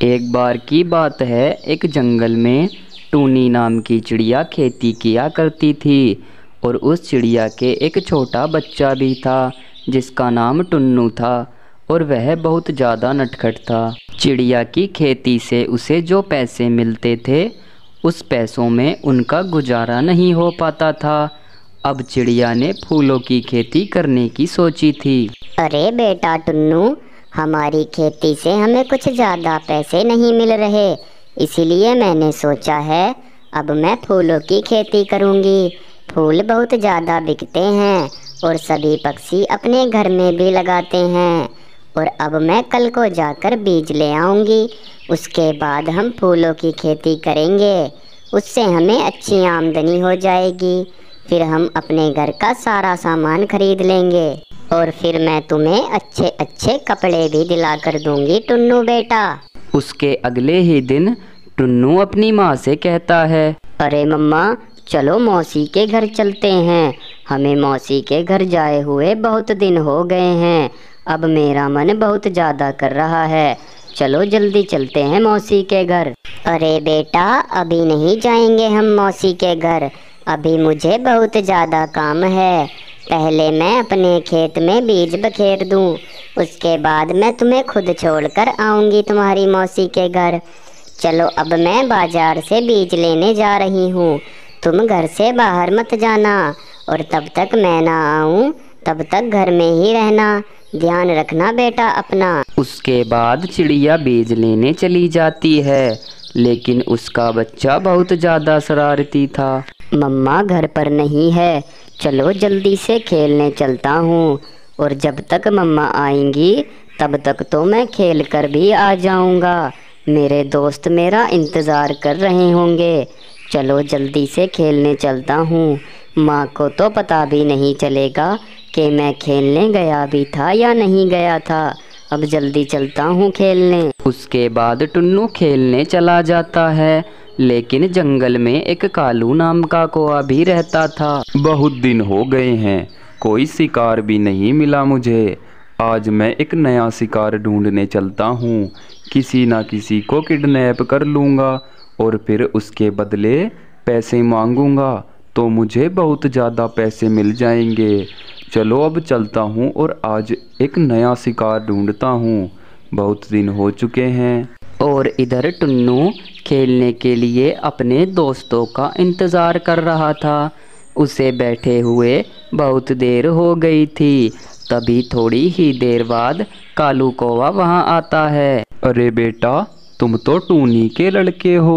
एक बार की बात है, एक जंगल में टूनी नाम की चिड़िया खेती किया करती थी और उस चिड़िया के एक छोटा बच्चा भी था जिसका नाम टुन्नू था और वह बहुत ज़्यादा नटखट था। चिड़िया की खेती से उसे जो पैसे मिलते थे उस पैसों में उनका गुजारा नहीं हो पाता था। अब चिड़िया ने फूलों की खेती करने की सोची थी। अरे बेटा टुन्नू, हमारी खेती से हमें कुछ ज़्यादा पैसे नहीं मिल रहे, इसीलिए मैंने सोचा है अब मैं फूलों की खेती करूँगी। फूल बहुत ज़्यादा बिकते हैं और सभी पक्षी अपने घर में भी लगाते हैं। और अब मैं कल को जाकर बीज ले आऊँगी, उसके बाद हम फूलों की खेती करेंगे। उससे हमें अच्छी आमदनी हो जाएगी, फिर हम अपने घर का सारा सामान खरीद लेंगे और फिर मैं तुम्हें अच्छे अच्छे कपड़े भी दिला कर दूंगी टुन्नू बेटा। उसके अगले ही दिन टुन्नू अपनी माँ से कहता है, अरे मम्मा, चलो मौसी के घर चलते हैं। हमें मौसी के घर जाए हुए बहुत दिन हो गए हैं। अब मेरा मन बहुत ज़्यादा कर रहा है, चलो जल्दी चलते हैं मौसी के घर। अरे बेटा, अभी नहीं जाएंगे हम मौसी के घर, अभी मुझे बहुत ज़्यादा काम है। पहले मैं अपने खेत में बीज बखेर दूं, उसके बाद मैं तुम्हें खुद छोड़कर आऊँगी तुम्हारी मौसी के घर। चलो अब मैं बाजार से बीज लेने जा रही हूँ, तुम घर से बाहर मत जाना और तब तक मैं ना आऊँ तब तक घर में ही रहना, ध्यान रखना बेटा अपना। उसके बाद चिड़िया बीज लेने चली जाती है, लेकिन उसका बच्चा बहुत ज़्यादा शरारती था। मम्मा घर पर नहीं है, चलो जल्दी से खेलने चलता हूँ, और जब तक मम्मा आएंगी तब तक तो मैं खेल कर भी आ जाऊँगा। मेरे दोस्त मेरा इंतज़ार कर रहे होंगे, चलो जल्दी से खेलने चलता हूँ। माँ को तो पता भी नहीं चलेगा कि मैं खेलने गया भी था या नहीं गया था। अब जल्दी चलता हूँ खेलने। उसके बाद टुन्नू खेलने चला जाता है, लेकिन जंगल में एक कालू नाम का कौवा भी रहता था। बहुत दिन हो गए हैं, कोई शिकार भी नहीं मिला मुझे। आज मैं एक नया शिकार ढूंढने चलता हूँ। किसी ना किसी को किडनैप कर लूँगा और फिर उसके बदले पैसे मांगूंगा, तो मुझे बहुत ज़्यादा पैसे मिल जाएंगे। चलो अब चलता हूँ और आज एक नया शिकार ढूंढता हूँ, बहुत दिन हो चुके हैं। और इधर टुन्नू खेलने के लिए अपने दोस्तों का इंतज़ार कर रहा था। उसे बैठे हुए बहुत देर हो गई थी। तभी थोड़ी ही देर बाद कालू कौवा वहाँ आता है। अरे बेटा, तुम तो टूनी के लड़के हो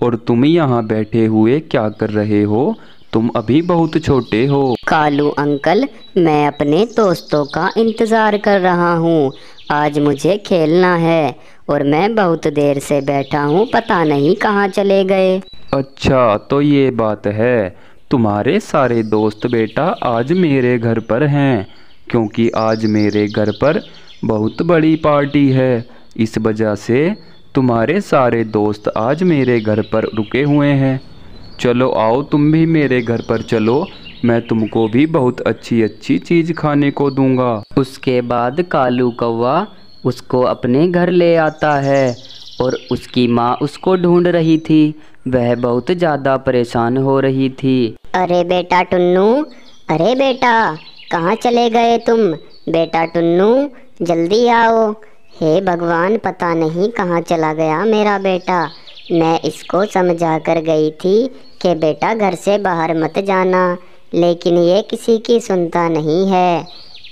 और तुम यहाँ बैठे हुए क्या कर रहे हो? तुम अभी बहुत छोटे हो। कालू अंकल, मैं अपने दोस्तों का इंतज़ार कर रहा हूँ। आज मुझे खेलना है और मैं बहुत देर से बैठा हूँ, पता नहीं कहाँ चले गए। अच्छा, तो ये बात है। तुम्हारे सारे दोस्त बेटा आज मेरे घर पर हैं, क्योंकि आज मेरे घर पर बहुत बड़ी पार्टी है। इस वजह से तुम्हारे सारे दोस्त आज मेरे घर पर रुके हुए हैं। चलो आओ, तुम भी मेरे घर पर चलो, मैं तुमको भी बहुत अच्छी अच्छी चीज़ खाने को दूंगा। उसके बाद कालू कौवा उसको अपने घर ले आता है और उसकी माँ उसको ढूंढ रही थी। वह बहुत ज़्यादा परेशान हो रही थी। अरे बेटा टुन्नू, अरे बेटा, कहाँ चले गए तुम? बेटा टुन्नू, जल्दी आओ। हे भगवान, पता नहीं कहाँ चला गया मेरा बेटा। मैं इसको समझा कर गई थी कि बेटा घर से बाहर मत जाना, लेकिन ये किसी की सुनता नहीं है।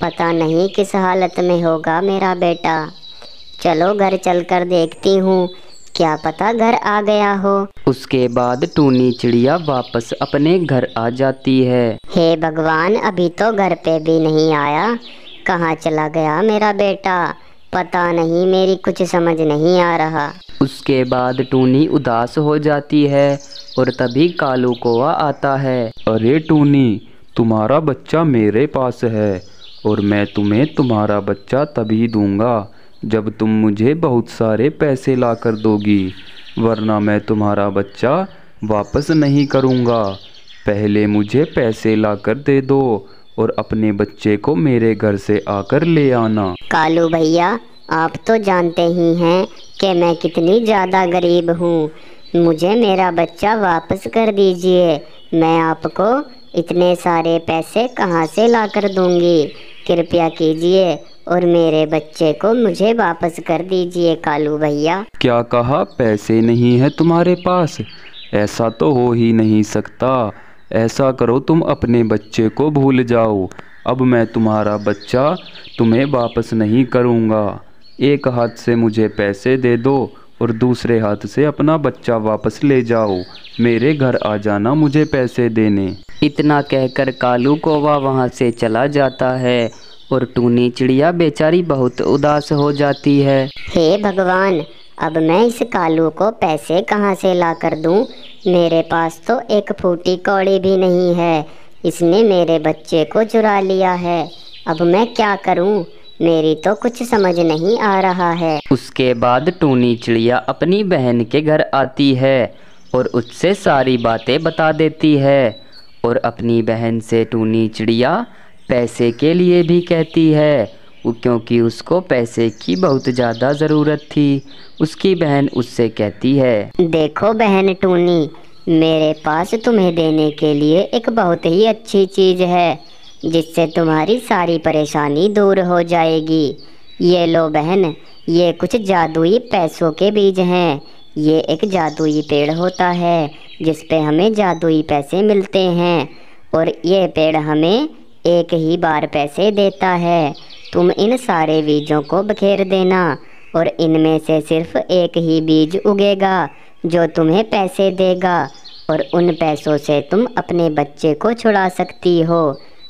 पता नहीं किस हालत में होगा मेरा बेटा। चलो घर चलकर देखती हूँ, क्या पता घर आ गया हो। उसके बाद टूनी चिड़िया वापस अपने घर आ जाती है। हे भगवान, अभी तो घर पे भी नहीं आया, कहाँ चला गया मेरा बेटा? पता नहीं, मेरी कुछ समझ नहीं आ रहा। उसके बाद टूनी उदास हो जाती है और तभी कालू कौवा आता है। अरे टूनी, तुम्हारा बच्चा मेरे पास है और मैं तुम्हें तुम्हारा बच्चा तभी दूंगा जब तुम मुझे बहुत सारे पैसे ला कर दोगी, वरना मैं तुम्हारा बच्चा वापस नहीं करूंगा। पहले मुझे पैसे ला कर दे दो और अपने बच्चे को मेरे घर से आकर ले आना। कालू भैया, आप तो जानते ही हैं कि मैं कितनी ज़्यादा गरीब हूँ। मुझे मेरा बच्चा वापस कर दीजिए। मैं आपको इतने सारे पैसे कहाँ से ला कर दूँगी। कृपया कीजिए और मेरे बच्चे को मुझे वापस कर दीजिए कालू भैया। क्या कहा? पैसे नहीं है तुम्हारे पास? ऐसा तो हो ही नहीं सकता। ऐसा करो, तुम अपने बच्चे को भूल जाओ। अब मैं तुम्हारा बच्चा तुम्हें वापस नहीं करूँगा। एक हाथ से मुझे पैसे दे दो और दूसरे हाथ से अपना बच्चा वापस ले जाओ। मेरे घर आ जाना मुझे पैसे देने। इतना कहकर कालू कौवा वहाँ से चला जाता है और टूनी चिड़िया बेचारी बहुत उदास हो जाती है। हे भगवान, अब मैं इस कालू को पैसे कहाँ से ला कर दूँ। मेरे पास तो एक फूटी कौड़ी भी नहीं है। इसने मेरे बच्चे को चुरा लिया है। अब मैं क्या करूँ? मेरी तो कुछ समझ नहीं आ रहा है। उसके बाद टूनी चिड़िया अपनी बहन के घर आती है और उससे सारी बातें बता देती है और अपनी बहन से टूनी चिड़िया पैसे के लिए भी कहती है, क्योंकि उसको पैसे की बहुत ज़्यादा ज़रूरत थी। उसकी बहन उससे कहती है, देखो बहन टूनी, मेरे पास तुम्हें देने के लिए एक बहुत ही अच्छी चीज़ है जिससे तुम्हारी सारी परेशानी दूर हो जाएगी। ये लो बहन, ये कुछ जादुई पैसों के बीज हैं। ये एक जादुई पेड़ होता है जिस पे हमें जादुई पैसे मिलते हैं और ये पेड़ हमें एक ही बार पैसे देता है। तुम इन सारे बीजों को बखेर देना और इनमें से सिर्फ एक ही बीज उगेगा जो तुम्हें पैसे देगा और उन पैसों से तुम अपने बच्चे को छुड़ा सकती हो।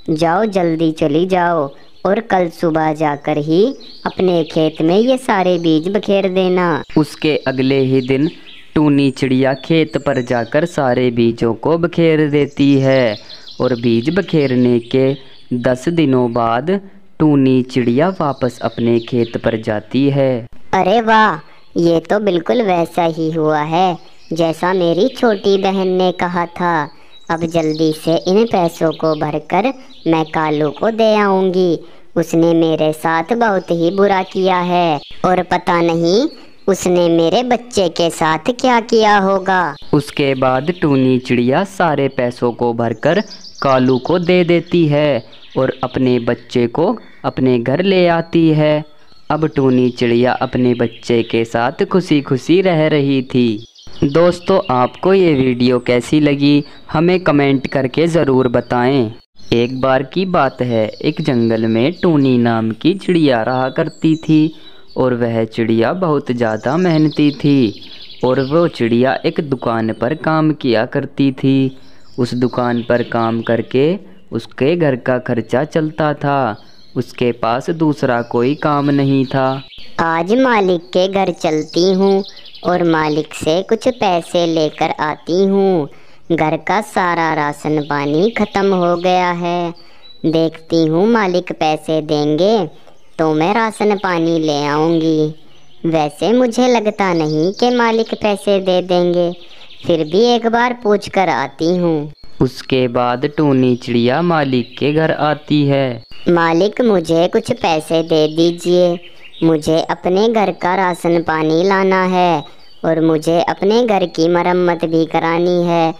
जाओ, जल्दी चली जाओ और कल सुबह जाकर ही अपने खेत में ये सारे बीज बखेर देना। उसके अगले ही दिन टूनी चिड़िया खेत पर जाकर सारे बीजों को बखेर देती है और बीज बखेरने के 10 दिनों बाद टूनी चिड़िया वापस अपने खेत पर जाती है। अरे वाह, ये तो बिल्कुल वैसा ही हुआ है जैसा मेरी छोटी बहन ने कहा था। अब जल्दी से इन पैसों को भरकर मैं कालू को दे आऊँगी। उसने मेरे साथ बहुत ही बुरा किया है और पता नहीं उसने मेरे बच्चे के साथ क्या किया होगा। उसके बाद टूनी चिड़िया सारे पैसों को भरकर कालू को दे देती है और अपने बच्चे को अपने घर ले आती है। अब टूनी चिड़िया अपने बच्चे के साथ खुशी खुशी रह रही थी। दोस्तों, आपको ये वीडियो कैसी लगी हमें कमेंट करके ज़रूर बताएं। एक बार की बात है, एक जंगल में टूनी नाम की चिड़िया रहा करती थी और वह चिड़िया बहुत ज़्यादा मेहनती थी और वो चिड़िया एक दुकान पर काम किया करती थी। उस दुकान पर काम करके उसके घर का खर्चा चलता था। उसके पास दूसरा कोई काम नहीं था। आज मालिक के घर चलती हूँ और मालिक से कुछ पैसे लेकर आती हूँ। घर का सारा राशन पानी ख़त्म हो गया है। देखती हूँ मालिक पैसे देंगे तो मैं राशन पानी ले आऊँगी। वैसे मुझे लगता नहीं कि मालिक पैसे दे देंगे, फिर भी एक बार पूछ कर आती हूँ। उसके बाद टूनी चिड़िया मालिक के घर आती है। मालिक, मुझे कुछ पैसे दे दीजिए। मुझे अपने घर का राशन पानी लाना है और मुझे अपने घर की मरम्मत भी करानी है।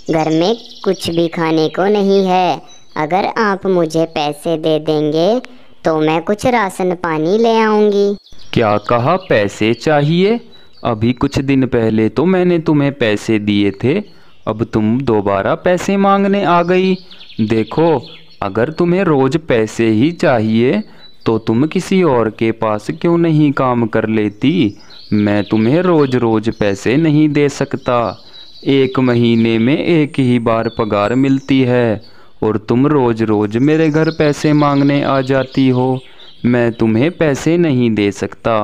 घर में कुछ भी खाने को नहीं है। अगर आप मुझे पैसे दे देंगे तो मैं कुछ राशन पानी ले आऊँगी। क्या कहा? पैसे चाहिए? अभी कुछ दिन पहले तो मैंने तुम्हें पैसे दिए थे, अब तुम दोबारा पैसे मांगने आ गई। देखो, अगर तुम्हें रोज़ पैसे ही चाहिए तो तुम किसी और के पास क्यों नहीं काम कर लेती। मैं तुम्हें रोज़ रोज़ पैसे नहीं दे सकता। 1 महीने में एक ही बार पगार मिलती है और तुम रोज़ रोज़ मेरे घर पैसे मांगने आ जाती हो। मैं तुम्हें पैसे नहीं दे सकता।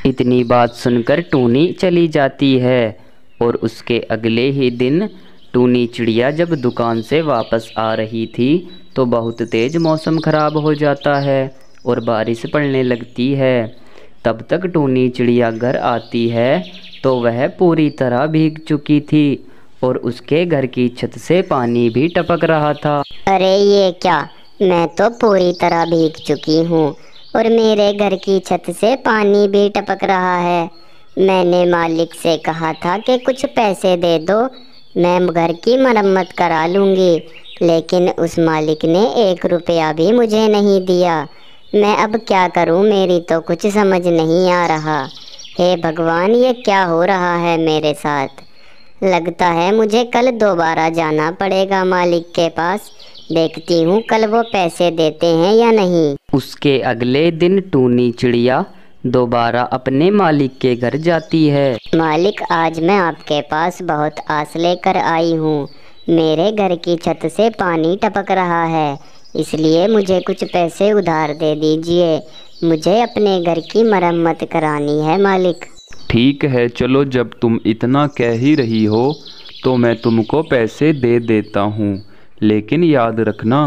इतनी बात सुनकर टूनी चली जाती है और उसके अगले ही दिन टूनी चिड़िया जब दुकान से वापस आ रही थी तो बहुत तेज़ मौसम ख़राब हो जाता है और बारिश पड़ने लगती है। तब तक टूनी चिड़िया घर आती है तो वह पूरी तरह भीग चुकी थी और उसके घर की छत से पानी भी टपक रहा था। अरे ये क्या, मैं तो पूरी तरह भीग चुकी हूँ। और मेरे घर की छत से पानी भी टपक रहा है। मैंने मालिक से कहा था कि कुछ पैसे दे दो, मैं घर की मरम्मत करा लूँगी, लेकिन उस मालिक ने 1 रुपया भी मुझे नहीं दिया। मैं अब क्या करूं, मेरी तो कुछ समझ नहीं आ रहा। हे भगवान, ये क्या हो रहा है मेरे साथ। लगता है मुझे कल दोबारा जाना पड़ेगा मालिक के पास। देखती हूँ कल वो पैसे देते हैं या नहीं। उसके अगले दिन टूनी चिड़िया दोबारा अपने मालिक के घर जाती है। मालिक, आज मैं आपके पास बहुत आस लेकर आई हूँ। मेरे घर की छत से पानी टपक रहा है, इसलिए मुझे कुछ पैसे उधार दे दीजिए। मुझे अपने घर की मरम्मत करानी है मालिक। ठीक है, चलो, जब तुम इतना कह ही रही हो तो मैं तुमको पैसे दे देता हूँ, लेकिन याद रखना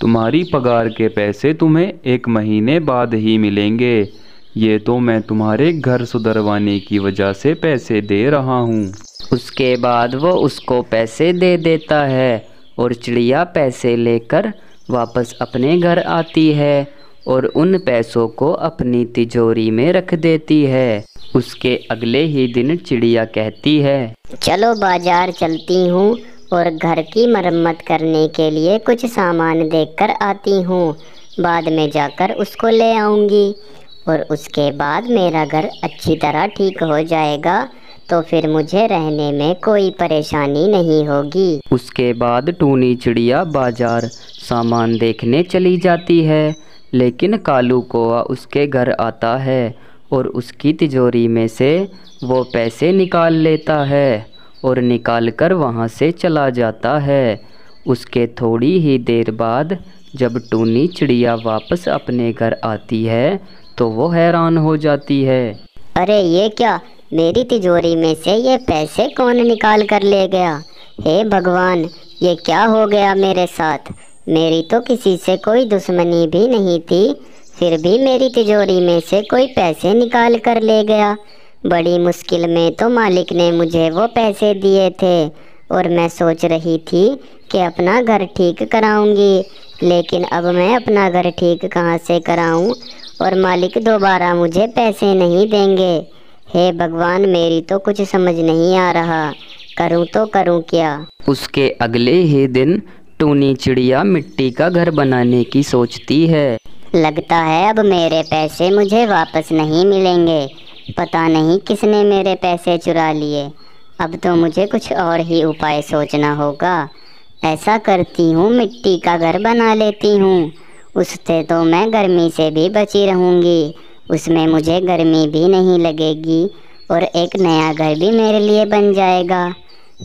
तुम्हारी पगार के पैसे तुम्हें 1 महीने बाद ही मिलेंगे। ये तो मैं तुम्हारे घर सुधरवाने की वजह से पैसे दे रहा हूँ। उसके बाद वो उसको पैसे दे देता है और चिड़िया पैसे लेकर वापस अपने घर आती है और उन पैसों को अपनी तिजोरी में रख देती है। उसके अगले ही दिन चिड़िया कहती है, चलो बाजार चलती हूँ और घर की मरम्मत करने के लिए कुछ सामान देखकर आती हूँ। बाद में जाकर उसको ले आऊँगी और उसके बाद मेरा घर अच्छी तरह ठीक हो जाएगा, तो फिर मुझे रहने में कोई परेशानी नहीं होगी। उसके बाद टूनी चिड़िया बाजार सामान देखने चली जाती है, लेकिन कालू कौआ उसके घर आता है और उसकी तिजोरी में से वो पैसे निकाल लेता है और निकाल कर वहाँ से चला जाता है। उसके थोड़ी ही देर बाद जब टूनी चिड़िया वापस अपने घर आती है तो वो हैरान हो जाती है। अरे ये क्या, मेरी तिजोरी में से ये पैसे कौन निकाल कर ले गया। हे भगवान, ये क्या हो गया मेरे साथ। मेरी तो किसी से कोई दुश्मनी भी नहीं थी, फिर भी मेरी तिजोरी में से कोई पैसे निकाल कर ले गया। बड़ी मुश्किल में तो मालिक ने मुझे वो पैसे दिए थे और मैं सोच रही थी कि अपना घर ठीक कराऊंगी, लेकिन अब मैं अपना घर ठीक कहाँ से कराऊं और मालिक दोबारा मुझे पैसे नहीं देंगे। हे भगवान, मेरी तो कुछ समझ नहीं आ रहा, करूं तो करूं क्या। उसके अगले ही दिन टूनी चिड़िया मिट्टी का घर बनाने की सोचती है। लगता है अब मेरे पैसे मुझे वापस नहीं मिलेंगे। पता नहीं किसने मेरे पैसे चुरा लिए। अब तो मुझे कुछ और ही उपाय सोचना होगा। ऐसा करती हूँ, मिट्टी का घर बना लेती हूँ, उससे तो मैं गर्मी से भी बची रहूँगी, उसमें मुझे गर्मी भी नहीं लगेगी और एक नया घर भी मेरे लिए बन जाएगा।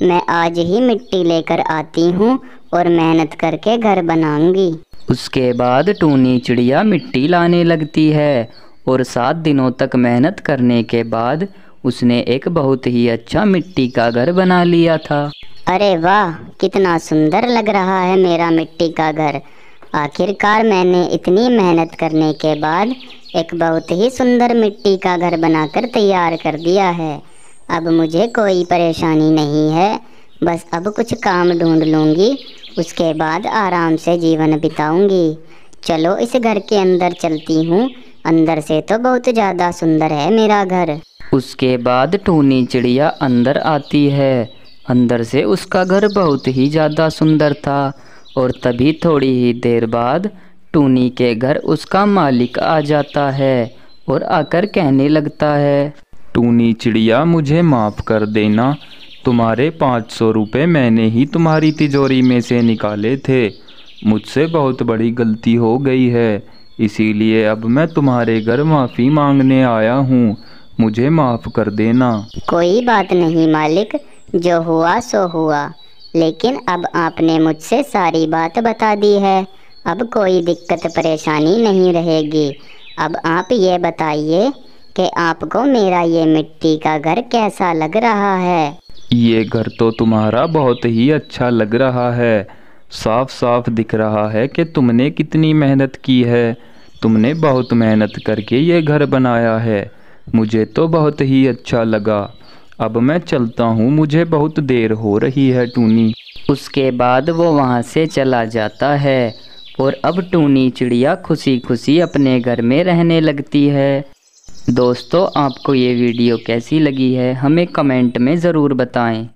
मैं आज ही मिट्टी लेकर आती हूँ और मेहनत करके घर बनाऊंगी। उसके बाद टूनी चिड़िया मिट्टी लाने लगती है और 7 दिनों तक मेहनत करने के बाद उसने एक बहुत ही अच्छा मिट्टी का घर बना लिया था। अरे वाह, कितना सुंदर लग रहा है मेरा मिट्टी का घर। आखिरकार मैंने इतनी मेहनत करने के बाद एक बहुत ही सुंदर मिट्टी का घर बनाकर तैयार कर दिया है। अब मुझे कोई परेशानी नहीं है, बस अब कुछ काम ढूंढ लूँगी, उसके बाद आराम से जीवन बिताऊंगी। चलो इस घर के अंदर चलती हूँ, अंदर से तो बहुत ज़्यादा सुंदर है मेरा घर। उसके बाद टूनी चिड़िया अंदर आती है। अंदर से उसका घर बहुत ही ज़्यादा सुंदर था और तभी थोड़ी ही देर बाद टूनी के घर उसका मालिक आ जाता है और आकर कहने लगता है, टूनी चिड़िया, मुझे माफ़ कर देना, तुम्हारे 500 रुपये मैंने ही तुम्हारी तिजोरी में से निकाले थे। मुझसे बहुत बड़ी गलती हो गई है, इसीलिए अब मैं तुम्हारे घर माफ़ी मांगने आया हूँ, मुझे माफ़ कर देना। कोई बात नहीं मालिक, जो हुआ सो हुआ, लेकिन अब आपने मुझसे सारी बात बता दी है, अब कोई दिक्कत परेशानी नहीं रहेगी। अब आप ये बताइए कि आपको मेरा ये मिट्टी का घर कैसा लग रहा है। ये घर तो तुम्हारा बहुत ही अच्छा लग रहा है। साफ साफ दिख रहा है कि तुमने कितनी मेहनत की है। तुमने बहुत मेहनत करके ये घर बनाया है। मुझे तो बहुत ही अच्छा लगा। अब मैं चलता हूँ, मुझे बहुत देर हो रही है टूनी। उसके बाद वो वहाँ से चला जाता है और अब टूनी चिड़िया खुशी खुशी अपने घर में रहने लगती है। दोस्तों, आपको ये वीडियो कैसी लगी है हमें कमेंट में ज़रूर बताएं।